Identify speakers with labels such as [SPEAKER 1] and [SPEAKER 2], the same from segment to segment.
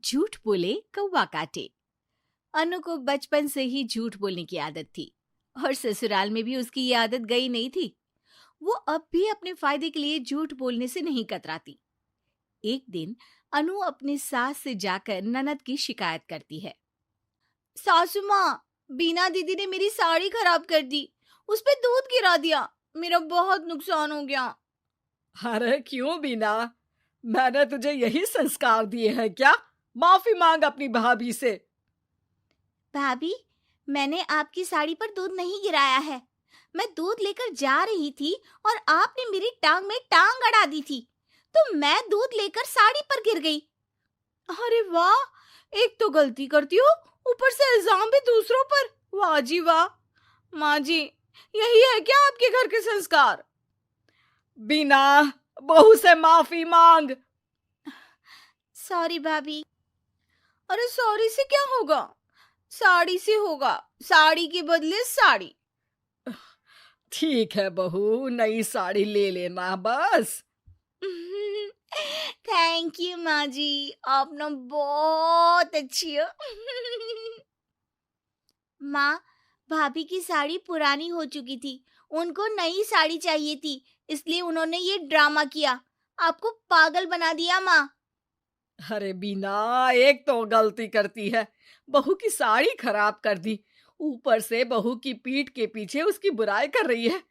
[SPEAKER 1] झूठ बोले कौवा काटे। अनु को बचपन से ही झूठ बोलने की आदत थी और ससुराल में भी उसकी ये आदत गई नहीं थी। वो अब भी अपने फायदे के लिए झूठ बोलने से नहीं कतराती। एक दिन अनु अपनी सास से जाकर ननद की शिकायत करती है। सासू माँ, बीना दीदी ने मेरी साड़ी खराब कर दी, उस पे दूध गिरा दिया, मेरा बहुत नुकसान हो गया।
[SPEAKER 2] अरे क्यों बीना, मैंने तुझे यही संस्कार दिए हैं क्या? माफी मांग अपनी भाभी से।
[SPEAKER 1] भाभी, मैंने आपकी साड़ी पर दूध नहीं गिराया है। मैं दूध लेकर जा रही थी और आपने मेरी टांग में टांग अड़ा दी थी, तो मैं दूध लेकर साड़ी पर गिर गई। अरे वाह, एक तो गलती करती हो, ऊपर से इल्जाम भी दूसरों पर। वाह जी वाह। माँ जी, यही है क्या आपके घर के संस्कार?
[SPEAKER 2] बीना, बहू से माफी मांग।
[SPEAKER 1] सॉरी भाभी। अरे सॉरी से क्या होगा, साड़ी से होगा, साड़ी के बदले साड़ी।
[SPEAKER 2] ठीक है बहू, नई साड़ी ले लेना बस।
[SPEAKER 1] थैंक यू माँ जी, आप ना बहुत अच्छी हो। माँ, भाभी की साड़ी पुरानी हो चुकी थी, उनको नई साड़ी चाहिए थी, इसलिए उन्होंने ये ड्रामा किया, आपको पागल बना दिया माँ।
[SPEAKER 2] अरे बीना, एक तो गलती करती है, बहू की साड़ी खराब कर दी, ऊपर से बहू की पीठ के पीछे उसकी बुराई कर रही है।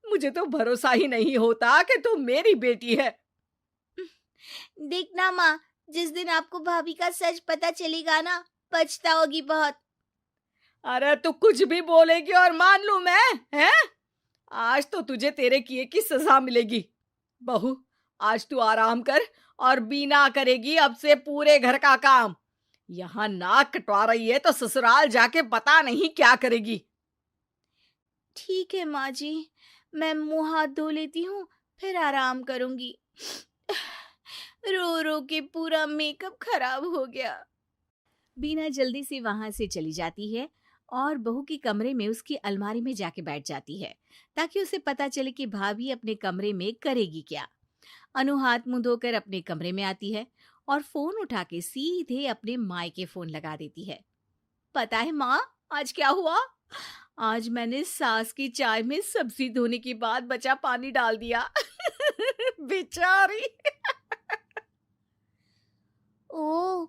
[SPEAKER 2] मुझे तो भरोसा ही नहीं होता कि तू मेरी बेटी है।
[SPEAKER 1] देखना माँ, जिस दिन आपको भाभी का सच पता चलेगा ना, पछताओगी बहुत।
[SPEAKER 2] अरे तू कुछ भी बोलेगी और मान लूं मैं, हैं? आज तो तुझे तेरे किए की सजा मिलेगी। बहू, आज तू आराम कर और बीना करेगी अब से पूरे घर का काम। यहाँ नाक कटवा रही है तो ससुराल जाके पता नहीं क्या करेगी।
[SPEAKER 1] ठीक है माँ जी, मैं मुंह हाथ धो लेती हूँ, फिर आराम करूंगी। रो रो के पूरा मेकअप खराब हो गया। बीना जल्दी से वहां से चली जाती है और बहू के कमरे में उसकी अलमारी में जाके बैठ जाती है, ताकि उसे पता चले कि भाभी अपने कमरे में करेगी क्या। अनु हाथ मुंह धोकर अपने कमरे में आती है और फोन उठा के सीधे अपने मायके फोन लगा देती है। पता है माँ, आज क्या हुआ? आज मैंने सास की चाय में सब्जी धोने के बाद बचा पानी डाल दिया।
[SPEAKER 2] बेचारी।
[SPEAKER 1] ओह,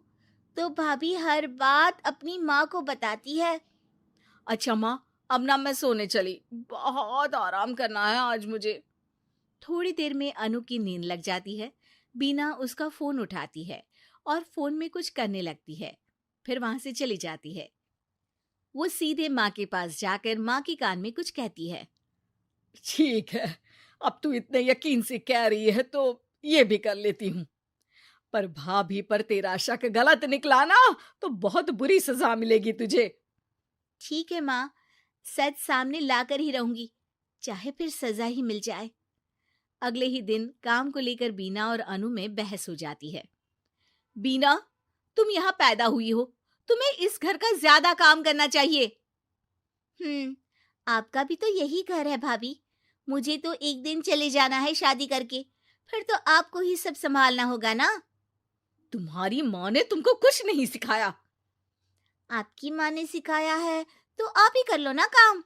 [SPEAKER 1] तो भाभी हर बात अपनी माँ को बताती है।
[SPEAKER 2] अच्छा माँ, अब ना मैं सोने चली, बहुत आराम करना है आज मुझे।
[SPEAKER 1] थोड़ी देर में अनु की नींद लग जाती है। बीना उसका फोन उठाती है और फोन में कुछ करने लगती है, फिर वहां से चली जाती है। वो सीधे माँ के पास जाकर माँ के कान में कुछ कहती है।
[SPEAKER 2] ठीक है, अब तू इतने यकीन से कह रही है तो ये भी कर लेती हूँ। पर भाभी पर तेरा शक गलत निकला ना तो बहुत बुरी सजा मिलेगी तुझे।
[SPEAKER 1] ठीक है माँ, सच सामने लाकर ही रहूंगी, चाहे फिर सजा ही मिल जाए। अगले ही दिन काम को लेकर बीना और अनु में बहस हो जाती है। बीना, तुम यहाँ पैदा हुई हो, तुम्हें इस घर का ज्यादा काम करना चाहिए। आपका भी तो यही घर है भाभी, मुझे तो एक दिन चले जाना है शादी करके, फिर तो आपको ही सब संभालना होगा ना।
[SPEAKER 2] तुम्हारी माँ ने तुमको कुछ नहीं सिखाया।
[SPEAKER 1] आपकी माँ ने सिखाया है तो आप ही कर लो ना काम।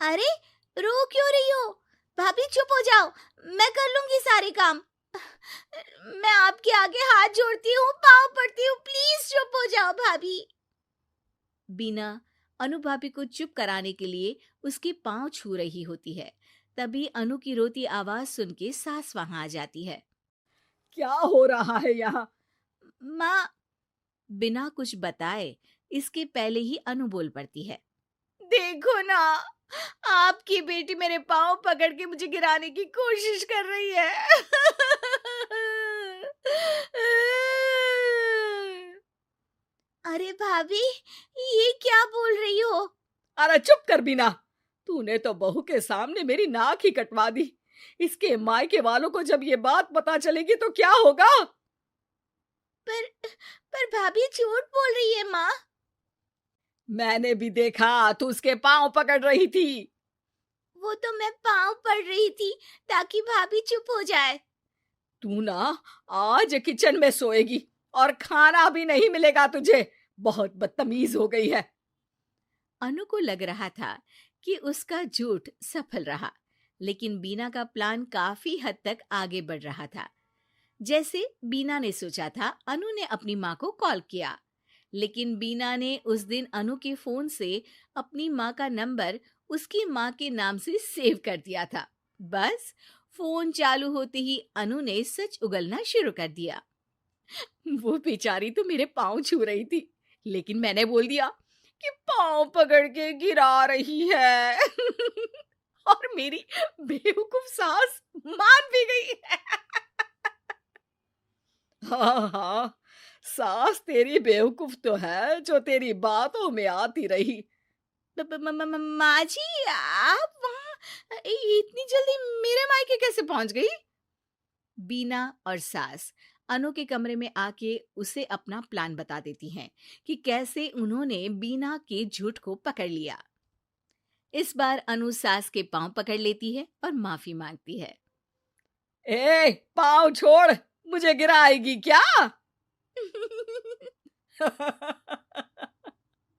[SPEAKER 1] अरे, रो क्यों रही हो? भाभी चुप हो जाओ, मैं कर लूंगी सारे काम। मैं आपके आगे हाथ जोड़ती हूँ, पाँव पड़ती हूँ, प्लीज चुप हो जाओ भाभी। बीना अनु भाभी को चुप कराने के लिए उसके पाँव छू रही होती है। तभी अनु की रोती आवाज सुन के सास वहां आ जाती है।
[SPEAKER 2] क्या हो रहा है यहाँ?
[SPEAKER 1] माँ, बिना कुछ बताए इसके पहले ही अनु बोल पड़ती है। देखो ना, आपकी बेटी मेरे पाँव पकड़ के मुझे गिराने की कोशिश कर रही है। अरे भाभी, ये क्या बोल रही हो?
[SPEAKER 2] अरे चुप कर बीना, तूने तो बहू के सामने मेरी नाक ही कटवा दी। इसके मायके वालों को जब ये बात पता चलेगी तो क्या होगा?
[SPEAKER 1] पर पर भाभी झूठ बोल रही है माँ।
[SPEAKER 2] मैंने भी देखा, तू उसके पांव पकड़ रही थी।
[SPEAKER 1] वो तो मैं पाँव पड़ रही थी ताकि भाभी चुप हो जाए।
[SPEAKER 2] तू ना आज किचन में सोएगी और खाना भी नहीं मिलेगा तुझे। बहुत बदतमीज हो गई है।
[SPEAKER 1] अनु को लग रहा था कि उसका झूठ सफल रहा, लेकिन बीना का प्लान काफी हद तक आगे बढ़ रहा था। जैसे बीना ने सोचा था, अनु ने अपनी माँ को कॉल किया, लेकिन बीना ने उस दिन अनु के फोन से अपनी माँ का नंबर उसकी माँ के नाम से सेव कर दिया था। बस फोन चालू होते ही अनु ने सच उगलना शुरू कर दिया। वो बेचारी तो मेरे पाँव छू रही थी, लेकिन मैंने बोल दिया कि पाँव पकड़ के गिरा रही है। और मेरी बेवकूफ सास मान भी गई। हाँ हाँ, सास तेरी बेवकूफ तो है जो तेरी बातों में आती रही। माँ जी, आप वहाँ इतनी जल्दी मेरे मायके कैसे पहुंच गई? बीना और सास अनु के कमरे में आके उसे अपना प्लान बता देती हैं कि कैसे उन्होंने बीना के झूठ को पकड़ लिया। इस बार अनु सास के पांव पकड़ लेती है और माफी मांगती है।
[SPEAKER 2] ए, पाँव छोड़, मुझे गिराएगी क्या?